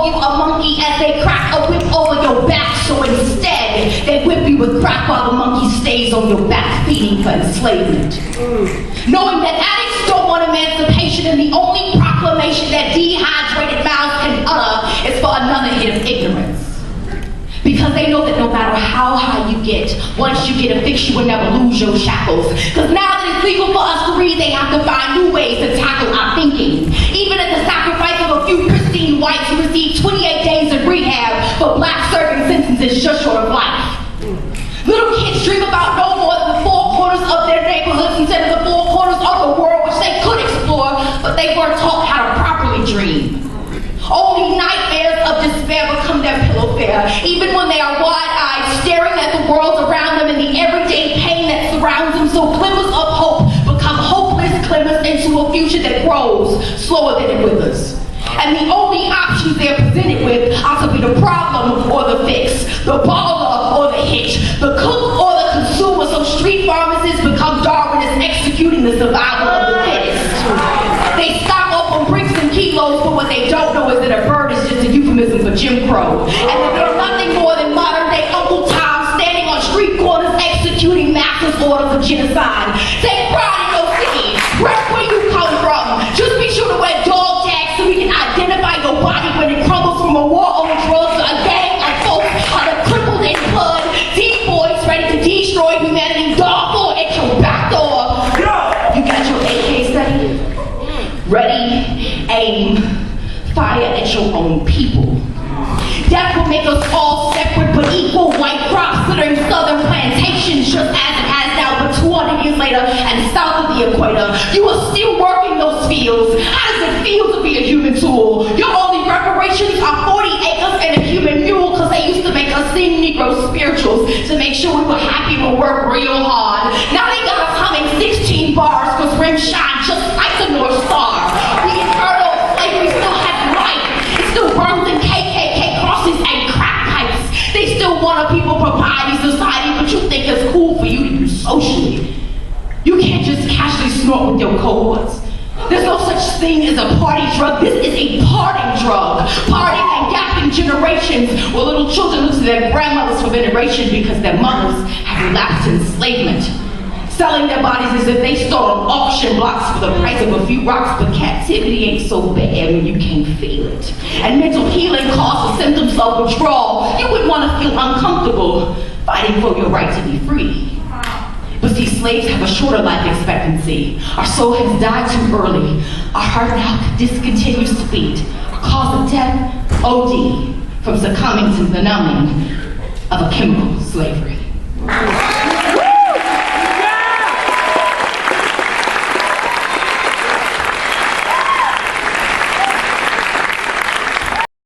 you a monkey as they crack a whip over your back. So instead, they whip you with crack while the monkey stays on your back, feeding for enslavement. Knowing that addicts don't want emancipation, and the only proclamation that dehydrated mouths can utter is for another hit of ignorance. Because they know that no matter how high you get, once you get a fix, you will never lose your shackles. Because now that it's legal for us to read, they have to find new ways to tackle our thinking. Even at the sacrifice of a few pristine whites who received 28 days of rehab for black serving sentences just short of life. Little kids dream about no more than the four corners of their neighborhoods instead of the four corners of the world which they could explore, but they weren't taught how to properly dream. Only nightmares of despair become their pillow fare, even when they are wide-eyed, staring at the world around them and the everyday pain that surrounds them. So glimmers of hope become hopeless glimmers into a future that grows slower than it withers. And the only options they're presented with are to be the problem or the fix, the baller or the hitch, the cook or the consumer. So street pharmacists become Darwinists executing the survival of the fittest. They stock up on bricks and kilos, but what they don't know is that a bird is just a euphemism for Jim Crow. And that they're nothing more than modern day Uncle Tom standing on street corners executing master's orders of genocide. Take pride in your city, rep where you come from. Just be sure to wear dog tags so we can identify your body when it crumbles from a war on drugs. A gang of folks are crippled in blood, D-boys ready to destroy humanity. Dog or at your back door. You got your AK study? Ready, aim, fire at your own people. Death will make us all separate but equal, white crops littering southern plantations just as it has now, but 200 years later and south of the equator, you are still working those fields. How does it feel to be a human tool? Your only reparations are 40 acres and a human mule, because they used to make us sing Negro spirituals to make sure we were happy to work real hard. Now they got us humming 16 bars because rims shine just like the North Star. The eternal slavery still has life. It still burns in KKK crosses and crack pipes. They still want a people propriety society, but you think it's cool for you to use socially. You can't just casually snort with your cohorts. There's no such thing as a party drug. This is a parting drug. Parting and gapping generations where little children look to their grandmothers for veneration because their mothers have relapsed enslavement. Selling their bodies as if they stole on auction blocks for the price of a few rocks, but captivity ain't so bad when you can't feel it. And mental healing causes symptoms of withdrawal. You would want to feel uncomfortable fighting for your right to be free. But see, slaves have a shorter life expectancy. Our soul has died too early. Our heart now discontinues to beat. Our cause of death, OD, from succumbing to the numbing of a chemical slavery.